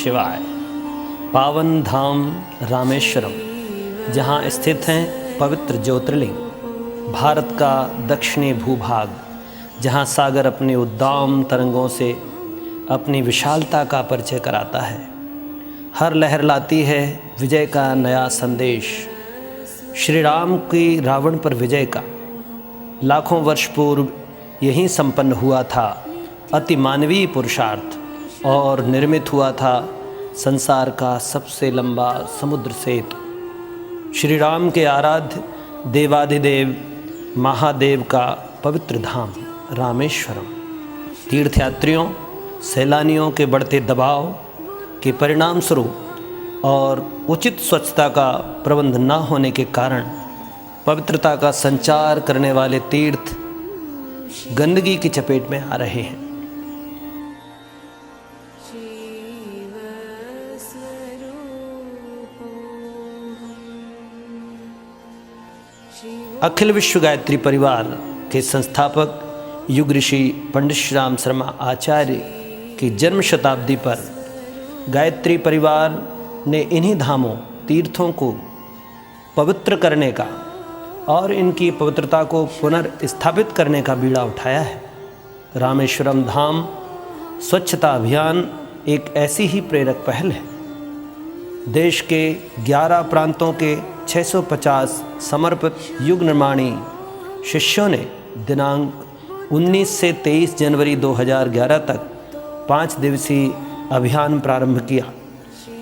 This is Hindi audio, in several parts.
शिवाय। पावन धाम रामेश्वरम, जहाँ स्थित हैं पवित्र ज्योतिर्लिंग, भारत का दक्षिणी भूभाग, जहाँ सागर अपने उद्दाम तरंगों से अपनी विशालता का परिचय कराता है। हर लहर लाती है विजय का नया संदेश। श्री राम की रावण पर विजय का लाखों वर्ष पूर्व यहीं संपन्न हुआ था अति मानवीय पुरुषार्थ, और निर्मित हुआ था संसार का सबसे लंबा समुद्र सेतु। श्री राम के आराध्य देवाधिदेव महादेव का पवित्र धाम रामेश्वरम तीर्थयात्रियों सैलानियों के बढ़ते दबाव के परिणाम स्वरूप और उचित स्वच्छता का प्रबंध न होने के कारण पवित्रता का संचार करने वाले तीर्थ गंदगी की चपेट में आ रहे हैं। अखिल विश्व गायत्री परिवार के संस्थापक युग ऋषि पंडित श्री राम शर्मा आचार्य की जन्म शताब्दी पर गायत्री परिवार ने इन्हीं धामों तीर्थों को पवित्र करने का और इनकी पवित्रता को पुनर्स्थापित करने का बीड़ा उठाया है। रामेश्वरम धाम स्वच्छता अभियान एक ऐसी ही प्रेरक पहल है। देश के 11 प्रांतों के 650 समर्पित युग निर्माणी शिष्यों ने दिनांक 19 से 23 जनवरी 2011 तक 5 दिवसीय अभियान प्रारंभ किया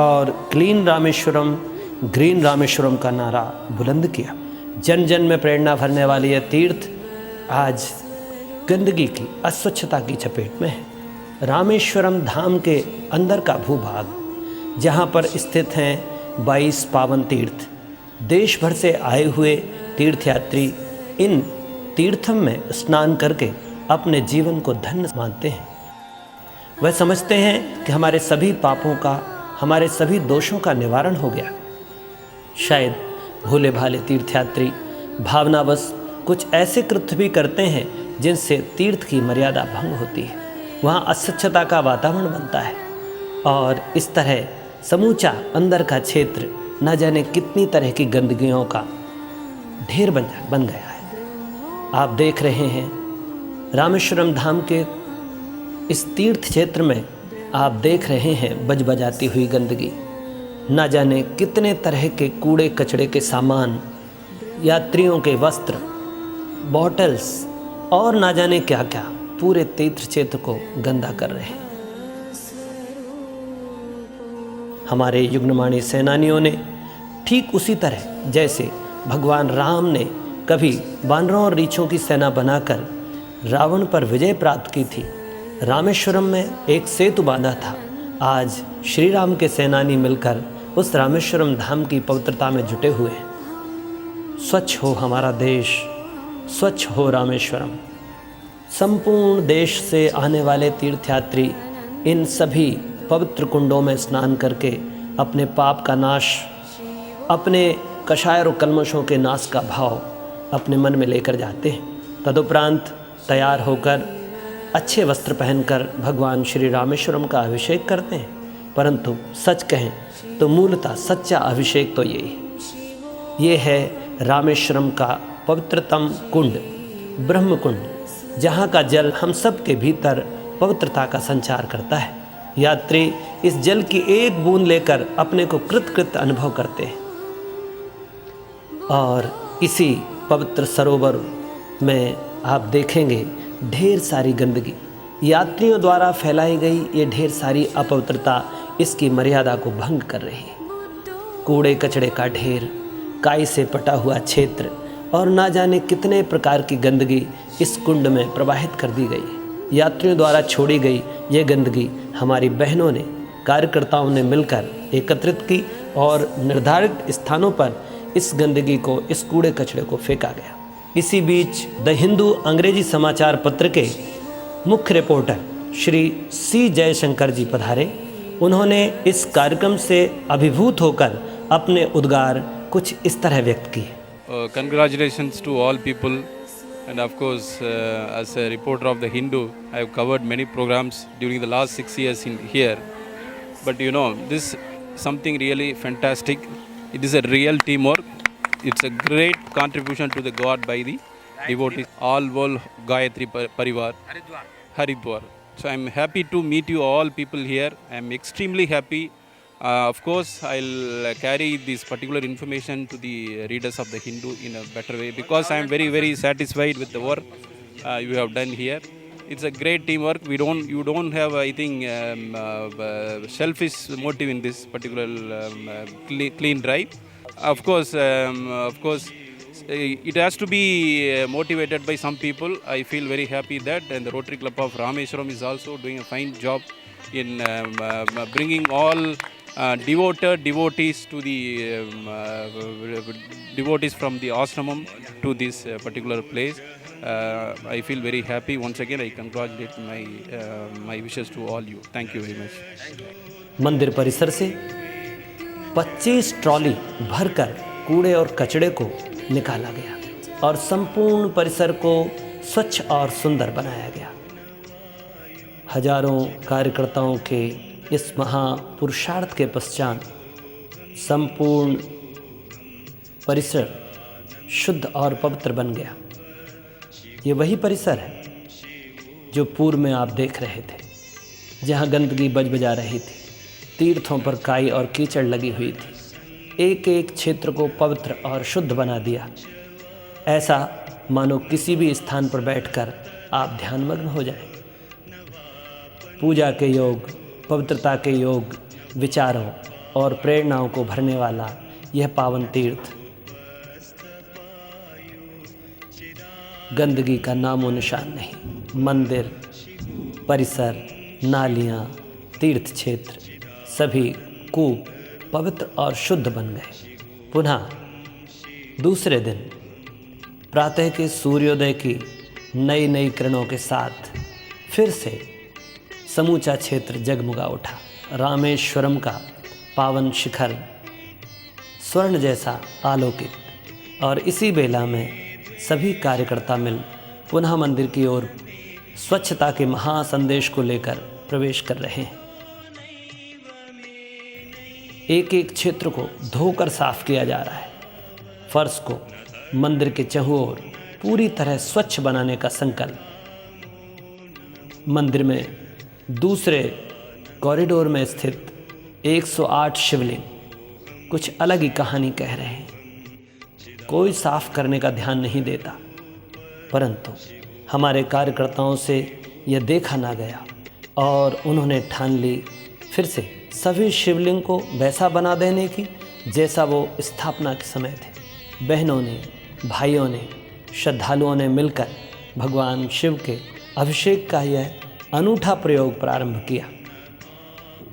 और क्लीन रामेश्वरम ग्रीन रामेश्वरम का नारा बुलंद किया। जन जन में प्रेरणा भरने वाली यह तीर्थ आज गंदगी की अस्वच्छता की चपेट में है। रामेश्वरम धाम के अंदर का भूभाग, जहाँ पर स्थित हैं 22 पावन तीर्थ, देश भर से आए हुए तीर्थयात्री इन तीर्थम में स्नान करके अपने जीवन को धन्य मानते हैं। वह समझते हैं कि हमारे सभी पापों का, हमारे सभी दोषों का निवारण हो गया। शायद भोले भाले तीर्थयात्री भावनावश कुछ ऐसे कृत्य भी करते हैं जिनसे तीर्थ की मर्यादा भंग होती है, वहाँ अस्वच्छता का वातावरण बनता है और इस तरह समूचा अंदर का क्षेत्र न जाने कितनी तरह की गंदगियों का ढेर बन गया है। आप देख रहे हैं रामेश्वरम धाम के इस तीर्थ क्षेत्र में, आप देख रहे हैं बजबजाती हुई गंदगी। न जाने कितने तरह के कूड़े कचड़े के सामान, यात्रियों के वस्त्र, बॉटल्स और न जाने क्या क्या पूरे तीर्थ क्षेत्र को गंदा कर रहे हैं। हमारे युग्मवाणी सेनानियों ने ठीक उसी तरह जैसे भगवान राम ने कभी बानरों और रीछों की सेना बनाकर रावण पर विजय प्राप्त की थी, रामेश्वरम में एक सेतु बांधा था। आज श्री राम के सेनानी मिलकर उस रामेश्वरम धाम की पवित्रता में जुटे हुए हैं। स्वच्छ हो हमारा देश, स्वच्छ हो रामेश्वरम। संपूर्ण देश से आने वाले तीर्थयात्री इन सभी पवित्र कुंडों में स्नान करके अपने पाप का नाश, अपने कषाय और कल्मशों के नाश का भाव अपने मन में लेकर जाते हैं। तदुपरांत तैयार होकर अच्छे वस्त्र पहनकर भगवान श्री रामेश्वरम का अभिषेक करते हैं। परंतु सच कहें तो मूलतः सच्चा अभिषेक तो ये है रामेश्वरम का पवित्रतम कुंड, ब्रह्म कुंड, जहाँ का जल हम सब के भीतर पवित्रता का संचार करता है। यात्री इस जल की एक बूंद लेकर अपने को कृत अनुभव करते हैं और इसी पवित्र सरोवर में आप देखेंगे ढेर सारी गंदगी, यात्रियों द्वारा फैलाई गई ये ढेर सारी अपवित्रता इसकी मर्यादा को भंग कर रही है। कूड़े कचड़े का ढेर, काई से पटा हुआ क्षेत्र और ना जाने कितने प्रकार की गंदगी इस कुंड में प्रवाहित कर दी गई। यात्रियों द्वारा छोड़ी गई ये गंदगी हमारी बहनों ने, कार्यकर्ताओं ने मिलकर एकत्रित की और निर्धारित स्थानों पर इस गंदगी को, इस कूड़े कचड़े को फेंका गया। इसी बीच द हिंदू अंग्रेजी समाचार पत्र के मुख्य रिपोर्टर श्री सी जयशंकर जी पधारे। उन्होंने इस कार्यक्रम से अभिभूत होकर अपने उद्गार कुछ इस तरह व्यक्त किए। Congratulations to all people, and of course as a reporter of the Hindu I have covered many programs during the last 6 years in here, But you know, this something really fantastic. It is a real teamwork. It's a great contribution to the God by the devotees, all whole Gayatri Parivar, Haridwar. So I'm happy to meet you all people here. I'm extremely happy. Of course, I'll carry this particular information to the readers of the Hindu in a better way, because I'm very, very satisfied with the work you have done here. It's a great teamwork. You don't have, I think, selfish motive in this particular clean drive. Of course, it has to be motivated by some people. I feel very happy that, and the Rotary Club of Rameswaram is also doing a fine job in bringing all devotees to the devotees from the ashramam to this particular place. I feel very happy. Once again, I congratulate my wishes to all you. Thank you very much. मंदिर परिसर से 25 ट्रॉली भरकर कूड़े और कचड़े को निकाला गया और संपूर्ण परिसर को स्वच्छ और सुंदर बनाया गया। हजारों कार्यकर्ताओं के इस महापुरुषार्थ के पश्चात संपूर्ण परिसर शुद्ध और पवित्र बन गया। ये वही परिसर है जो पूर्व में आप देख रहे थे, जहाँ गंदगी बजबजा रही थी, तीर्थों पर काई और कीचड़ लगी हुई थी। एक एक क्षेत्र को पवित्र और शुद्ध बना दिया। ऐसा मानो किसी भी स्थान पर बैठकर आप ध्यानमग्न हो जाएं। पूजा के योग, पवित्रता के योग, विचारों और प्रेरणाओं को भरने वाला यह पावन तीर्थ गंदगी का नामो निशान नहीं। मंदिर, परिसर, नालियाँ, तीर्थ क्षेत्र सभी कूप पवित्र और शुद्ध बन गए। पुनः दूसरे दिन प्रातः के सूर्योदय की नई नई किरणों के साथ फिर से समूचा क्षेत्र जगमगा उठा। रामेश्वरम का पावन शिखर स्वर्ण जैसा आलोकित, और इसी बेला में सभी कार्यकर्ता मिल पुनः मंदिर की ओर स्वच्छता के महासंदेश को लेकर प्रवेश कर रहे हैं। एक एक क्षेत्र को धोकर साफ किया जा रहा है। फर्श को मंदिर के चहुओं ओर पूरी तरह स्वच्छ बनाने का संकल्प। मंदिर में दूसरे कॉरिडोर में स्थित 108 शिवलिंग कुछ अलग ही कहानी कह रहे हैं। कोई साफ करने का ध्यान नहीं देता, परंतु हमारे कार्यकर्ताओं से यह देखा ना गया और उन्होंने ठान ली फिर से सभी शिवलिंग को वैसा बना देने की जैसा वो स्थापना के समय थे। बहनों ने, भाइयों ने, श्रद्धालुओं ने मिलकर भगवान शिव के अभिषेक का यह अनूठा प्रयोग प्रारंभ किया।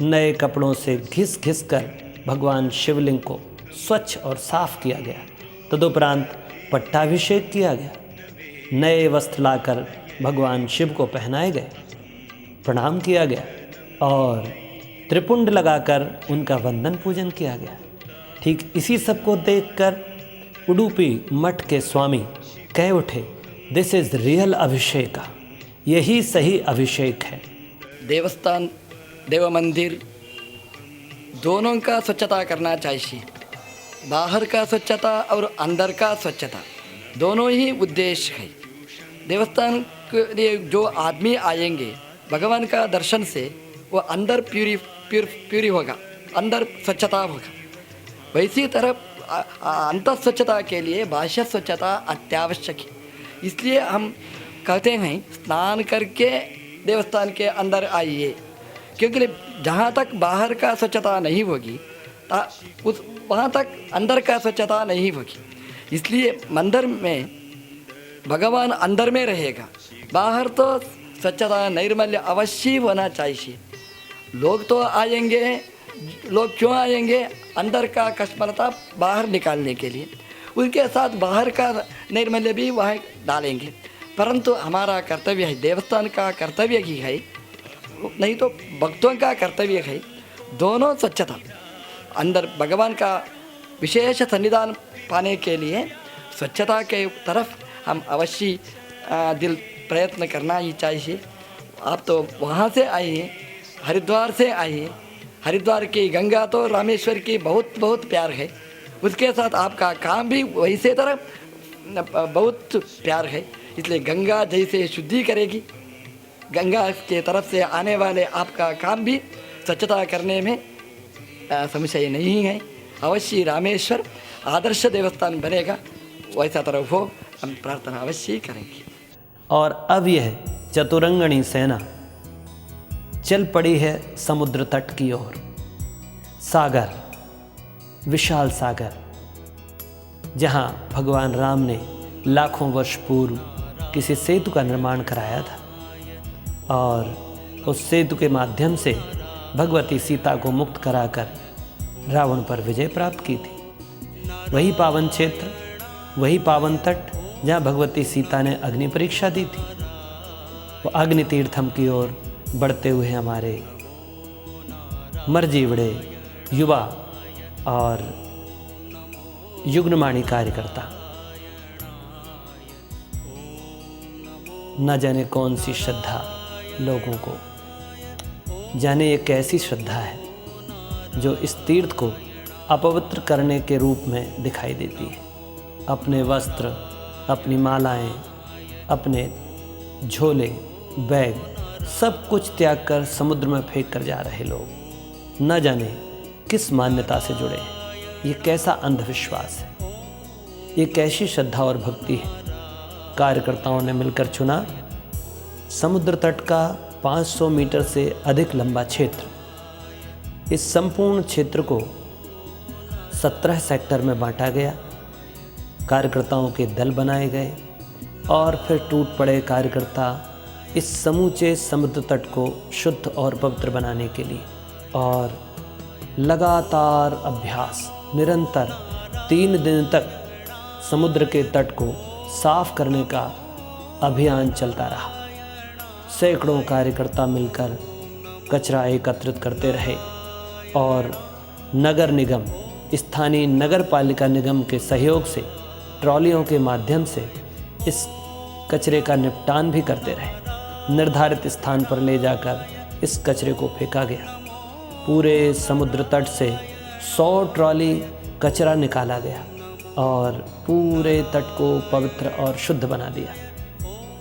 नए कपड़ों से घिस घिस कर भगवान शिवलिंग को स्वच्छ और साफ किया गया। तदुपरांत पट्टाभिषेक किया गया। नए वस्त्र लाकर भगवान शिव को पहनाए गए, प्रणाम किया गया और त्रिपुंड लगाकर उनका वंदन पूजन किया गया। ठीक इसी सब को देखकर उडुपी मठ के स्वामी कह उठे, दिस इज़ रियल अभिषेक, यही सही अभिषेक है। देवस्थान, देव मंदिर दोनों का स्वच्छता करना चाहिए। बाहर का स्वच्छता और अंदर का स्वच्छता दोनों ही उद्देश्य है। देवस्थान के लिए जो आदमी आएंगे भगवान का दर्शन से वो अंदर प्यूरी होगा, अंदर स्वच्छता होगा। वैसी तरह अंतर स्वच्छता के लिए बाह्य स्वच्छता अत्यावश्यक है। इसलिए हम कहते हैं स्नान करके देवस्थान के अंदर आइए, क्योंकि जहाँ तक बाहर का स्वच्छता नहीं होगी वहाँ तक अंदर का स्वच्छता नहीं होगी। इसलिए मंदिर में भगवान अंदर में रहेगा, बाहर तो स्वच्छता नैर्मल्य अवश्य होना चाहिए। लोग तो आएंगे, लोग क्यों आएंगे? अंदर का कश्मलता बाहर निकालने के लिए, उनके साथ बाहर का नैर्मल्य भी वहाँ डालेंगे। परंतु हमारा कर्तव्य है, देवस्थान का कर्तव्य ही है, नहीं तो भक्तों का कर्तव्य है, दोनों स्वच्छता। अंदर भगवान का विशेष सन्निधान पाने के लिए स्वच्छता के तरफ हम अवश्य दिल प्रयत्न करना ही चाहिए। आप तो वहाँ से आइए, हरिद्वार से आइए, हरिद्वार की गंगा तो रामेश्वर की बहुत बहुत प्यार है, उसके साथ आपका काम भी वैसे तरह बहुत प्यार है। इसलिए गंगा जैसे शुद्धि करेगी, गंगा के तरफ से आने वाले आपका काम भी स्वच्छता करने में संशय नहीं है। अवश्य रामेश्वर आदर्श देवस्थान बनेगा, वैसा तरह हो हम प्रार्थना अवश्य करेंगे। और अब यह चतुरंगणी सेना चल पड़ी है समुद्र तट की ओर। सागर, विशाल सागर, जहाँ भगवान राम ने लाखों वर्ष पूर्व किसी सेतु का निर्माण कराया था और उस सेतु के माध्यम से भगवती सीता को मुक्त कराकर रावण पर विजय प्राप्त की थी। वही पावन क्षेत्र, वही पावन तट जहाँ भगवती सीता ने अग्नि परीक्षा दी थी। वो अग्नि तीर्थम की ओर बढ़ते हुए हमारे मरजीवड़े युवा और युग्नमाणी कार्यकर्ता, न जाने कौन सी श्रद्धा लोगों को, जाने ये कैसी श्रद्धा है जो इस तीर्थ को अपवित्र करने के रूप में दिखाई देती है। अपने वस्त्र, अपनी मालाएं, अपने झोले, बैग सब कुछ त्याग कर समुद्र में फेंक कर जा रहे लोग न जाने किस मान्यता से जुड़े हैं। ये कैसा अंधविश्वास है, ये कैसी श्रद्धा और भक्ति है। कार्यकर्ताओं ने मिलकर चुना समुद्र तट का 500 मीटर से अधिक लंबा क्षेत्र। इस संपूर्ण क्षेत्र को 17 सेक्टर में बांटा गया, कार्यकर्ताओं के दल बनाए गए और फिर टूट पड़े कार्यकर्ता इस समूचे समुद्र तट को शुद्ध और पवित्र बनाने के लिए। और लगातार अभ्यास, निरंतर 3 दिन तक समुद्र के तट को साफ करने का अभियान चलता रहा। सैकड़ों कार्यकर्ता मिलकर कचरा एकत्रित करते रहे और नगर निगम, स्थानीय नगर पालिका निगम के सहयोग से ट्रॉलियों के माध्यम से इस कचरे का निपटान भी करते रहे। निर्धारित स्थान पर ले जाकर इस कचरे को फेंका गया। पूरे समुद्र तट से 100 ट्रॉली कचरा निकाला गया और पूरे तट को पवित्र और शुद्ध बना दिया।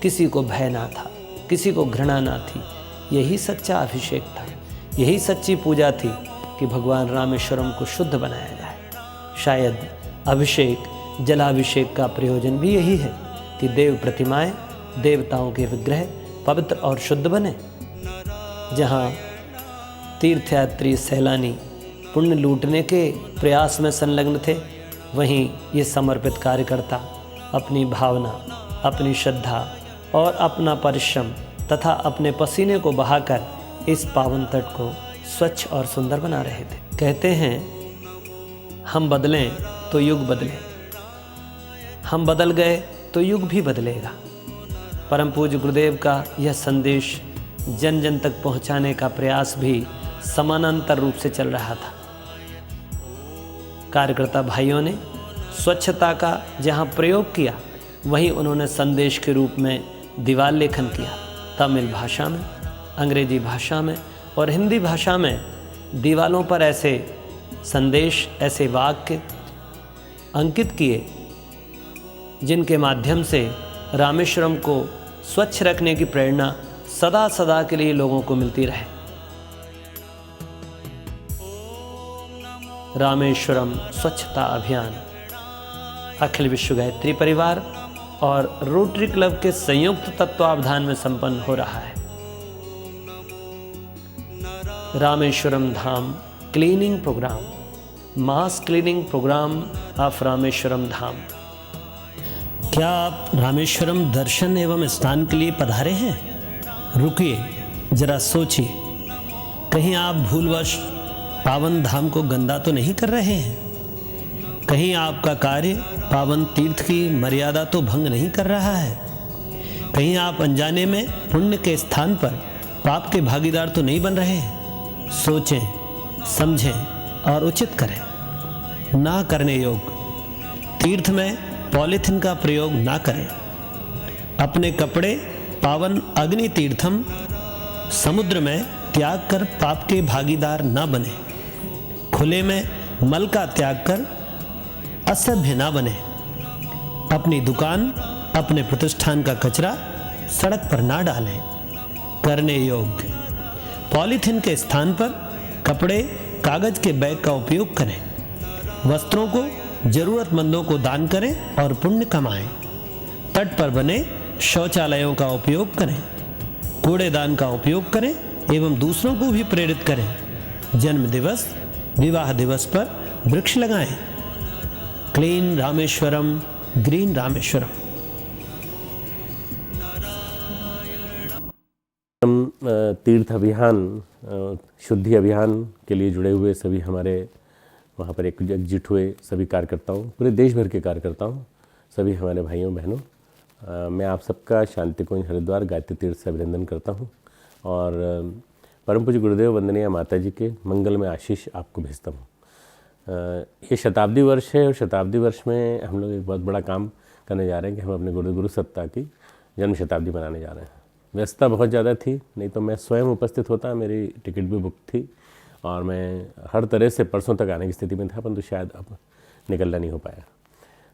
किसी को भय ना था, किसी को घृणा ना थी। यही सच्चा अभिषेक था, यही सच्ची पूजा थी कि भगवान रामेश्वरम को शुद्ध बनाया जाए। शायद अभिषेक, जलाभिषेक का प्रयोजन भी यही है कि देव प्रतिमाएं, देवताओं के विग्रह पवित्र और शुद्ध बने। जहाँ तीर्थयात्री सैलानी पुण्य लूटने के प्रयास में संलग्न थे, वहीं ये समर्पित कार्यकर्ता अपनी भावना, अपनी श्रद्धा और अपना परिश्रम तथा अपने पसीने को बहाकर इस पावन तट को स्वच्छ और सुंदर बना रहे थे। कहते हैं हम बदलें तो युग बदले, हम बदल गए तो युग भी बदलेगा। परम पूज्य गुरुदेव का यह संदेश जन जन तक पहुंचाने का प्रयास भी समानांतर रूप से चल रहा था। कार्यकर्ता भाइयों ने स्वच्छता का जहां प्रयोग किया, वहीं उन्होंने संदेश के रूप में दीवार लेखन किया। तमिल भाषा में, अंग्रेजी भाषा में और हिंदी भाषा में दीवारों पर ऐसे संदेश, ऐसे वाक्य अंकित किए जिनके माध्यम से रामेश्वरम को स्वच्छ रखने की प्रेरणा सदा सदा के लिए लोगों को मिलती रहे। रामेश्वरम स्वच्छता अभियान अखिल विश्व गायत्री परिवार और रोटरी क्लब के संयुक्त तत्वावधान में संपन्न हो रहा है। Rameshwaram Dham cleaning programme, mass cleaning programme of Rameshwaram Dham. क्या आप रामेश्वरम दर्शन एवं स्नान के लिए पधारे हैं? रुकिए, जरा सोचिए, कहीं आप भूलवश पावन धाम को गंदा तो नहीं कर रहे हैं? कहीं आपका कार्य पावन तीर्थ की मर्यादा तो भंग नहीं कर रहा है? कहीं आप अनजाने में पुण्य के स्थान पर पाप के भागीदार तो नहीं बन रहे हैं? सोचें, समझें और उचित करें। ना करने योग्य तीर्थ में पॉलीथिन का प्रयोग ना करें। अपने कपड़े पावन अग्नि तीर्थम समुद्र में त्याग कर पाप के भागीदार न बने, खुले में मल का त्याग कर असभ्य न बने, अपनी दुकान अपने प्रतिष्ठान का कचरा सड़क पर ना डालें। करने योग्य पॉलीथीन के स्थान पर कपड़े कागज के बैग का उपयोग करें। वस्त्रों को जरूरतमंदों को दान करें और पुण्य कमाएं। तट पर बने शौचालयों का उपयोग करें। कूड़ेदान का उपयोग करें एवं दूसरों को भी प्रेरित करें। जन्म दिवस विवाह दिवस पर वृक्ष लगाएं। Clean Rameswaram, green Rameswaram. हम तीर्थ अभियान, शुद्धि अभियान के लिए जुड़े हुए सभी हमारे वहाँ पर एकजुट हुए सभी कार्यकर्ताओं, पूरे देश भर के कार्यकर्ताओं, सभी हमारे भाइयों बहनों, मैं आप सबका शांति कुंज हरिद्वार गायत्री तीर्थ से अभिनंदन करता हूँ और परम पूज्य गुरुदेव वंदनीय माता जी के मंगल में आशीष आपको भेजता हूँ। ये शताब्दी वर्ष है और शताब्दी वर्ष में हम लोग एक बहुत बड़ा काम करने जा रहे हैं कि हम अपने गुरु सत्ता की जन्म शताब्दी मनाने जा रहे हैं। व्यस्तता बहुत ज़्यादा थी, नहीं तो मैं स्वयं उपस्थित होता, मेरी टिकट भी बुक थी और मैं हर तरह से परसों तक आने की स्थिति में था, परंतु शायद अब निकलना नहीं हो पाया।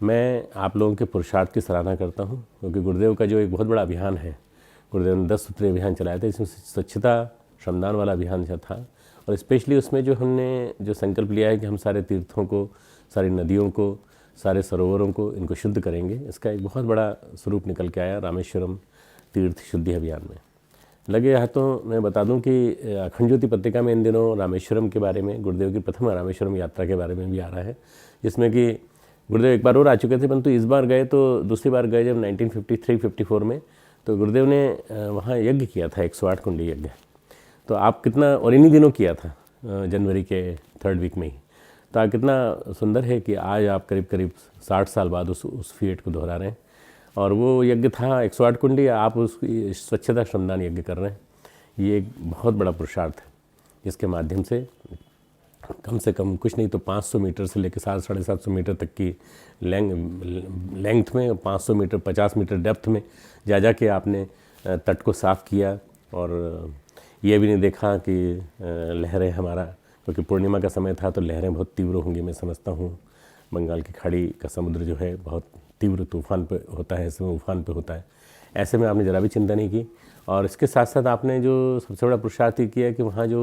मैं आप लोगों के पुरुषार्थ की सराहना करता हूं, क्योंकि गुरुदेव का जो एक बहुत बड़ा अभियान है, गुरुदेव ने 10 सूत्रीय अभियान चलाया था, इसमें स्वच्छता श्रमदान वाला अभियान जो था और स्पेशली उसमें जो हमने जो संकल्प लिया है कि हम सारे तीर्थों को, सारी नदियों को, सारे सरोवरों को इनको शुद्ध करेंगे, इसका एक बहुत बड़ा स्वरूप निकल के आया रामेश्वरम तीर्थ शुद्धि अभियान में। लगे हाथों मैं बता दूं कि अखंड ज्योति पत्रिका में इन दिनों रामेश्वरम के बारे में, गुरुदेव की प्रथम रामेश्वरम यात्रा के बारे में भी आ रहा है, जिसमें कि गुरुदेव एक बार और आ चुके थे, परंतु इस बार गए तो दूसरी बार गए जब 1953-54 में, तो गुरुदेव ने वहाँ यज्ञ किया था, 108 कुंडी यज्ञ। तो आप कितना, और इन्हीं दिनों किया था जनवरी के 3rd वीक में ही, तो आप कितना सुंदर है कि आज आप करीब 60 साल बाद उस फीट को दोहरा रहे हैं और वो यज्ञ था 108 कुंडी, आप उसकी स्वच्छता श्रमदान यज्ञ कर रहे हैं। ये एक बहुत बड़ा पुरुषार्थ है, जिसके माध्यम से कम कुछ नहीं तो 500 मीटर से लेकर 750 मीटर तक की लेंथ में, 500 मीटर 50 मीटर डेप्थ में जा के आपने तट को साफ़ किया और ये भी नहीं देखा कि लहरें हमारा, क्योंकि पूर्णिमा का समय था तो लहरें बहुत तीव्र होंगी, मैं समझता हूँ। बंगाल की खाड़ी का समुद्र जो है बहुत तीव्र तूफान पे होता है, इसमें उफान पे होता है, ऐसे में आपने ज़रा भी चिंता नहीं की। और इसके साथ साथ आपने जो सबसे बड़ा पुरुषार्थ किया कि वहाँ जो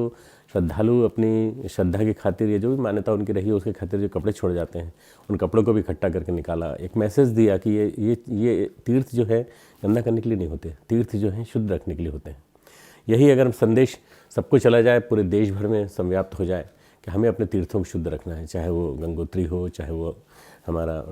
श्रद्धालु अपनी श्रद्धा की खातिर या जो भी मान्यता उनकी रही है उसके खातिर जो कपड़े छोड़ जाते हैं, उन कपड़ों को भी इकट्ठा करके निकाला, एक मैसेज दिया कि ये तीर्थ जो है गंदा करने के लिए नहीं होते, तीर्थ जो है शुद्ध रखने के लिए होते हैं। यही अगर संदेश सबको चला जाए, पूरे देश भर में संव्याप्त हो जाए कि हमें अपने तीर्थों को शुद्ध रखना है, चाहे वो गंगोत्री हो, चाहे वो हमारा